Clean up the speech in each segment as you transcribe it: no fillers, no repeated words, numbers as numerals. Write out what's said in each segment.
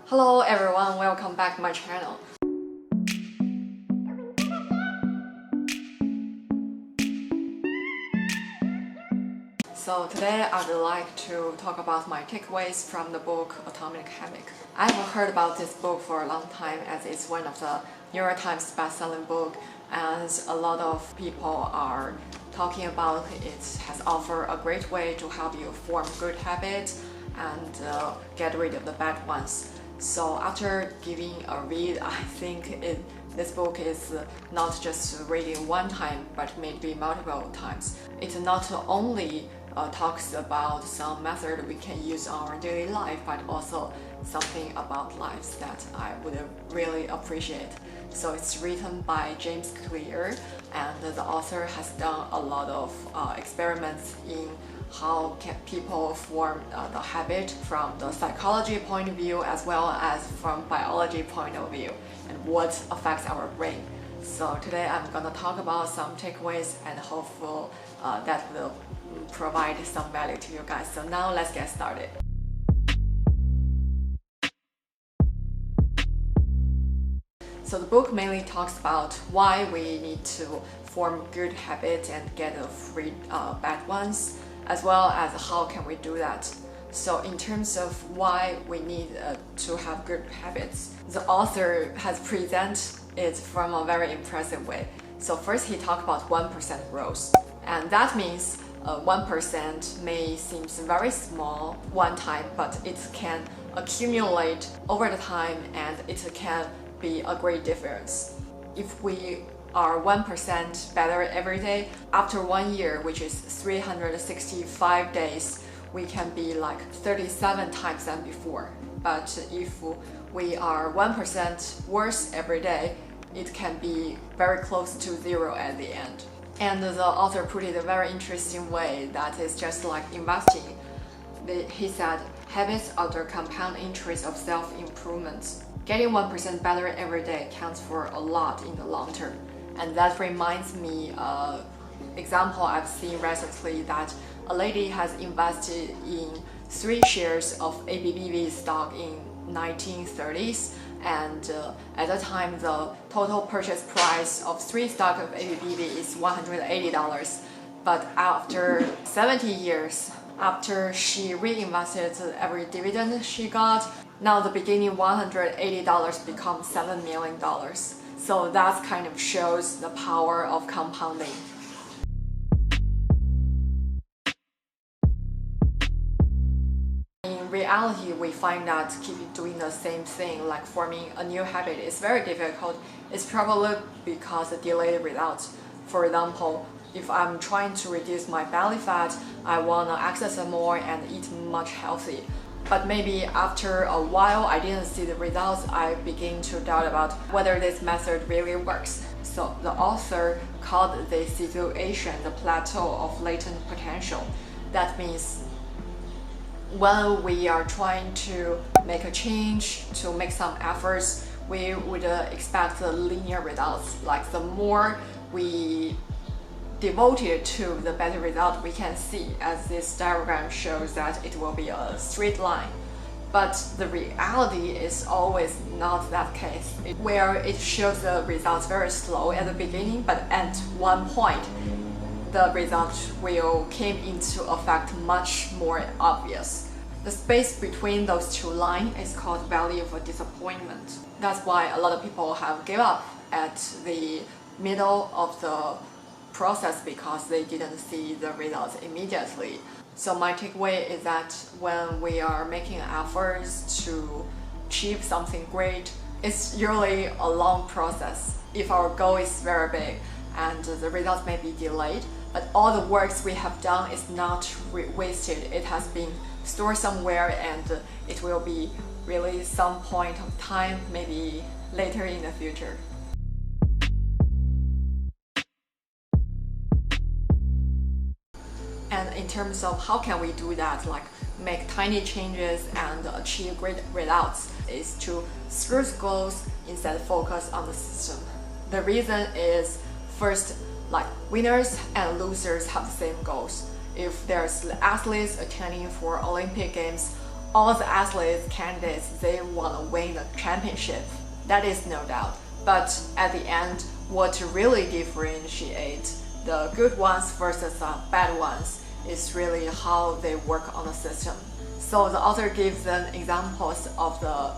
Hello everyone, welcome back to my channel. So today I would like to talk about my takeaways from the book Atomic Habits. I've heard about this book for a long time as it's one of the New York Times best-selling book, and a lot of people are talking about it has offered a great way to help you form good habits and get rid of the bad ones. So after giving a read, I think this book is not just reading one time, but maybe multiple times. It not only talks about some method we can use on our daily life, but also something about lives that I would really appreciate. So it's written by James Clear, and the author has done a lot of experiments in how can people form the habit from the psychology point of view as well as from biology point of view, and what affects our brain. So today I'm gonna talk about some takeaways and hopefully that will provide some value to you guys. So now let's get started. So the book mainly talks about why we need to form good habits and get rid of bad ones, as well as how can we do that. So in terms of why we need to have good habits, the author has presented it from a very impressive way. So first he talked about 1% rules, and that means 1% may seem very small one time, but it can accumulate over the time and it can be a great difference. If we are 1% better every day, after 1 year, which is 365 days, we can be like 37 times than before. But if we are 1% worse every day, it can be very close to zero at the end. And the author put it a very interesting way that is just like investing. He said, habits are the compound interest of self-improvement. Getting 1% better every day counts for a lot in the long term. And that reminds me of an example I've seen recently, that a lady has invested in 3 shares of ABBV stock in 1930s, and at that time the total purchase price of 3 stocks of ABBV is $180. But after 70 years, after she reinvested every dividend she got, now the beginning $180 becomes $7 million. So that kind of shows the power of compounding. In reality, we find that keeping doing the same thing, like forming a new habit, is very difficult. It's probably because of delayed results. For example, if I'm trying to reduce my belly fat, I want to exercise more and eat much healthy. But maybe after a while I didn't see the results, I begin to doubt about whether this method really works. So the author called this situation the plateau of latent potential. That means when we are trying to make a change, to make some efforts, we would expect the linear results. Like the more we devoted to the better result we can see, as this diagram shows that it will be a straight line. But the reality is always not that case, where it shows the results very slow at the beginning, but at one point the result will come into effect much more obvious. The space between those two lines is called value of disappointment. That's why a lot of people have given up at the middle of the process because they didn't see the results immediately. So my takeaway is that when we are making efforts to achieve something great, it's usually a long process. If our goal is very big and the results may be delayed, but all the works we have done is not wasted. It has been stored somewhere, and it will be really some point of time, maybe later in the future. And in terms of how can we do that, like make tiny changes and achieve great results, is to switch goals instead of focus on the system. The reason is, first, like winners and losers have the same goals. If there's athletes attending for Olympic Games, all the athletes, candidates, they want to win the championship. That is no doubt. But at the end, what really differentiates the good ones versus the bad ones is really how they work on the system. So the author gives them examples of the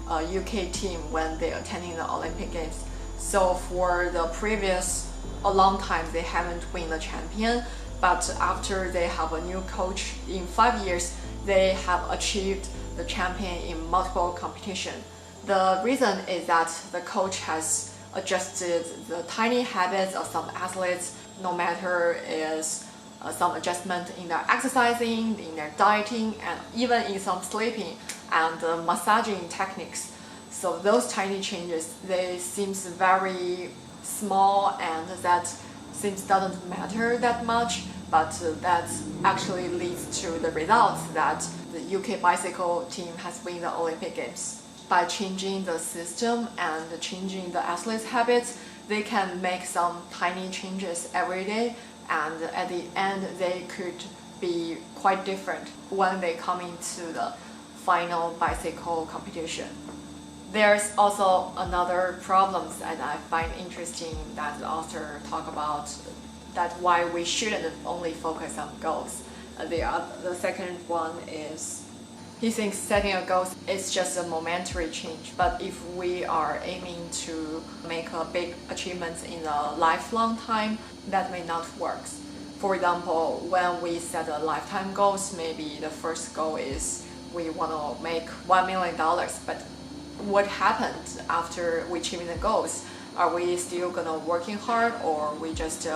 UK team when they're attending the Olympic Games. So for the previous a long time they haven't won the champion, but after they have a new coach in 5 years, they have achieved the champion in multiple competitions. The reason is that the coach has adjusted the tiny habits of some athletes, no matter is some adjustment in their exercising, in their dieting, and even in some sleeping and massaging techniques. So those tiny changes, they seems very small and that seems doesn't matter that much, but that actually leads to the results that the UK bicycle team has won the Olympic Games. By changing the system and changing the athletes' habits, they can make some tiny changes every day, and at the end they could be quite different when they come into the final bicycle competition. There's also another problem that I find interesting that the author talk about, that why we shouldn't only focus on goals. The second one is he thinks setting a goal is just a momentary change, but if we are aiming to make a big achievement in a lifelong time, that may not work. For example, when we set a lifetime goals, maybe the first goal is we want to make $1 million, but what happened after we achieving the goals? Are we still gonna working hard, or we just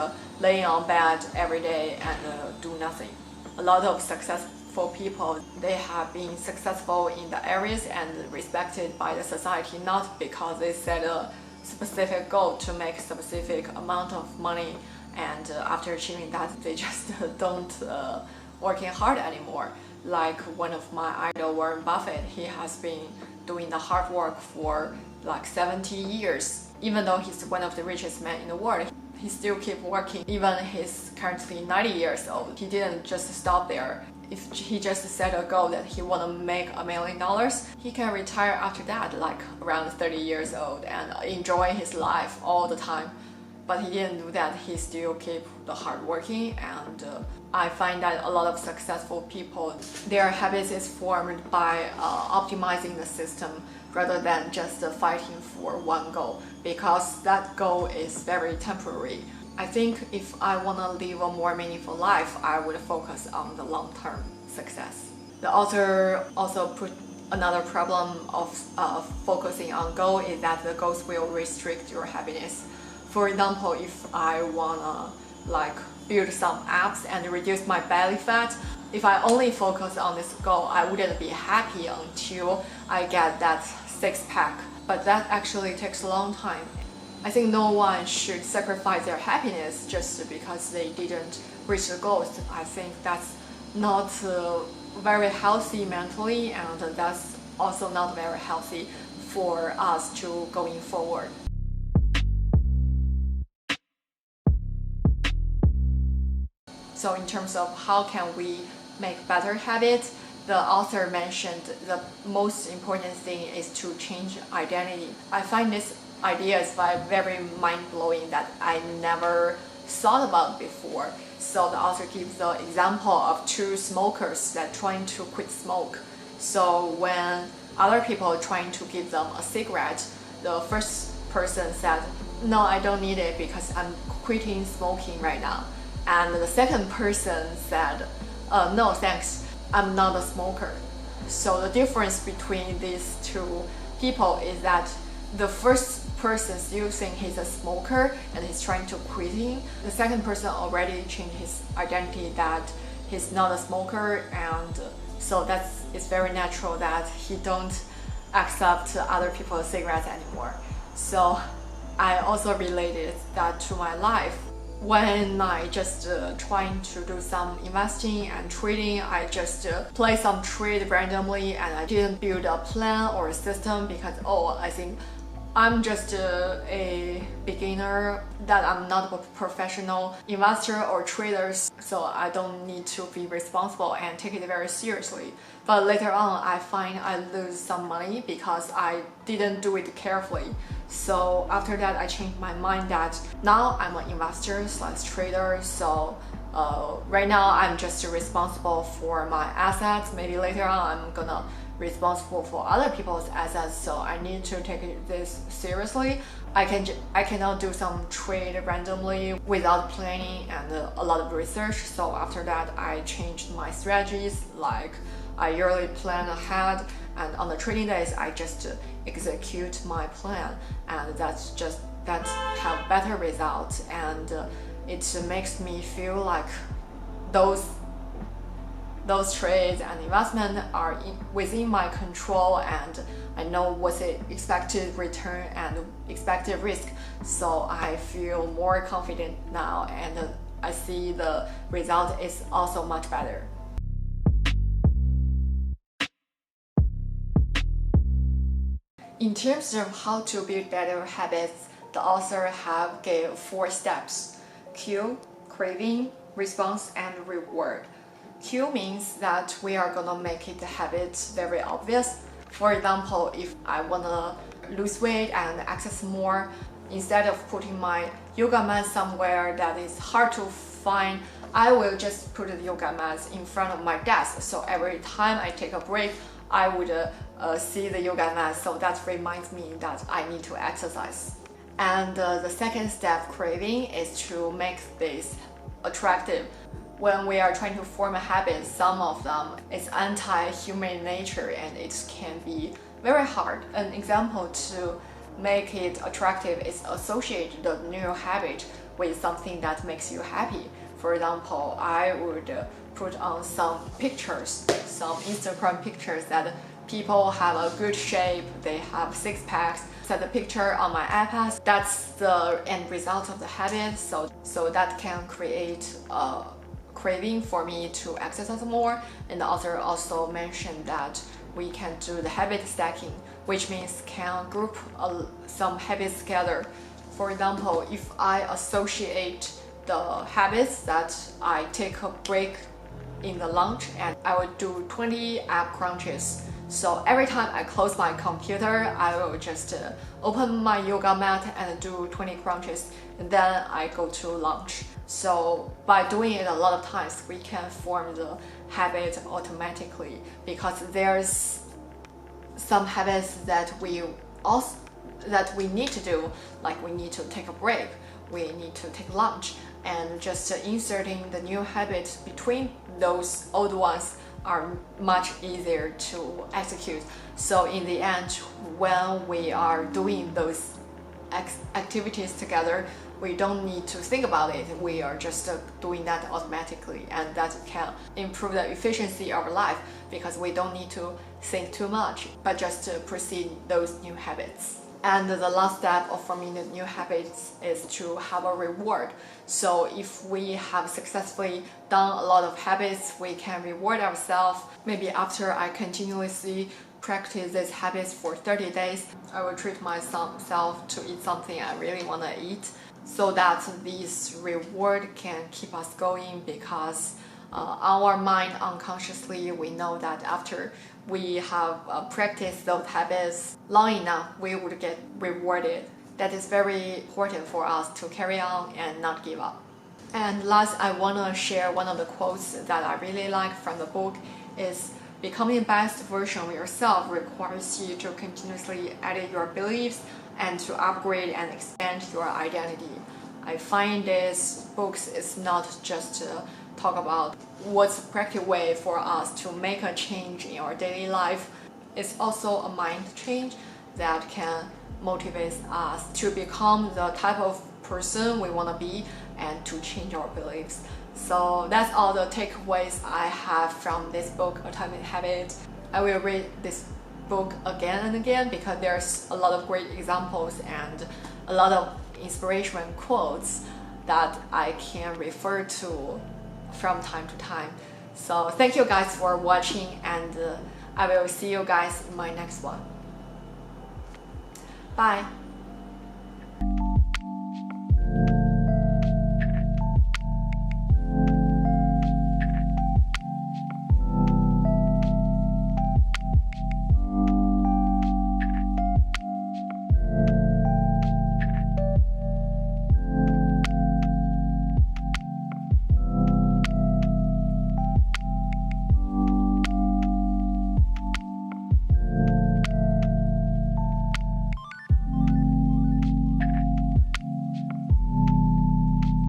laying on bed every day and do nothing? A lot of successful people, they have been successful in the areas and respected by the society, not because they set a specific goal to make a specific amount of money, and after achieving that, they just don't working hard anymore. Like one of my idol, Warren Buffett, he has been doing the hard work for like 70 years. Even though he's one of the richest men in the world, he still keep working. Even he's currently 90 years old. He didn't just stop there. If he just set a goal that he want to make $1 million, he can retire after that, like around 30 years old, and enjoy his life all the time. But he didn't do that. He still keep the hard working, and I find that a lot of successful people, their habits is formed by optimizing the system rather than just fighting for one goal, because that goal is very temporary. I think if I want to live a more meaningful life, I would focus on the long-term success. The author also put another problem of focusing on goal is that the goals will restrict your happiness. For example, if I wanna build some abs and reduce my belly fat, if I only focus on this goal, I wouldn't be happy until I get that six-pack. But that actually takes a long time. I think no one should sacrifice their happiness just because they didn't reach the goals. I think that's not very healthy mentally, and that's also not very healthy for us to going forward. So in terms of how can we make better habits, the author mentioned the most important thing is to change identity. I find this idea is very mind-blowing that I never thought about before. So the author gives the example of two smokers that trying to quit smoke. So when other people are trying to give them a cigarette, the first person said, "No, I don't need it because I'm quitting smoking right now." And the second person said, "No, thanks, I'm not a smoker." So the difference between these two people is that the first person still think he's a smoker and he's trying to quitting. The second person already changed his identity that he's not a smoker, and so it's very natural that he don't accept other people's cigarettes anymore. So I also related that to my life. When I just trying to do some investing and trading, I just play some trade randomly and I didn't build a plan or a system because I think I'm just a beginner, that I'm not a professional investor or trader, so I don't need to be responsible and take it very seriously. But later on, I find I lose some money because I didn't do it carefully. So after that, I changed my mind that now I'm an investor / trader. So right now, I'm just responsible for my assets. Maybe later on, I'm gonna responsible for other people's assets, so I need to take this seriously. I cannot do some trade randomly without planning and a lot of research. So after that, I changed my strategies. Like I yearly plan ahead, and on the trading days, I just execute my plan, and that have better results, and it makes me feel like those trades and investment are within my control, and I know what's the expected return and expected risk. So I feel more confident now, and I see the result is also much better. In terms of how to build better habits, the author have gave 4 steps: cue, craving, response, and reward. Cue means that we are gonna make it the habit very obvious. For example, if I wanna lose weight and access more, instead of putting my yoga mat somewhere that is hard to find, I will just put the yoga mat in front of my desk. So every time I take a break, I would see the yoga mat. So that reminds me that I need to exercise. And the second step, craving, is to make this attractive. When we are trying to form a habit, some of them is anti-human nature, and it can be very hard. An example to make it attractive is associate the new habit with something that makes you happy. For example, I would put on some pictures, some Instagram pictures that people have a good shape, they have 6 packs. Set the picture on my iPad. That's the end result of the habit. So that can create a craving for me to exercise more. And the author also mentioned that we can do the habit stacking, which means can group some habits together. For example, if I associate the habits that I take a break in the lunch, and I would do 20 ab crunches. So every time I close my computer, I will just open my yoga mat and do 20 crunches, and then I go to lunch. So by doing it a lot of times, we can form the habit automatically, because there's some habits that we need to do, like we need to take a break, we need to take lunch, and just inserting the new habits between those old ones are much easier to execute. So in the end, when we are doing those activities together, we don't need to think about it. We are just doing that automatically, and that can improve the efficiency of our life, because we don't need to think too much, but just proceed those new habits. And the last step of forming the new habits is to have a reward. So if we have successfully done a lot of habits, we can reward ourselves. Maybe after I continuously practice these habits for 30 days, I will treat myself to eat something I really want to eat, so that this reward can keep us going, because our mind unconsciously, we know that after we have practiced those habits long enough, we would get rewarded. That is very important for us to carry on and not give up. And last, I want to share one of the quotes that I really like from the book is, becoming the best version of yourself requires you to continuously edit your beliefs and to upgrade and expand your identity. I find this book is not just talk about what's the practical way for us to make a change in our daily life. It's also a mind change that can motivate us to become the type of person we want to be and to change our beliefs. So that's all the takeaways I have from this book, Atomic Habits. I will read this book again and again because there's a lot of great examples and a lot of inspirational quotes that I can refer to from time to time. So thank you guys for watching, and I will see you guys in my next one. Bye.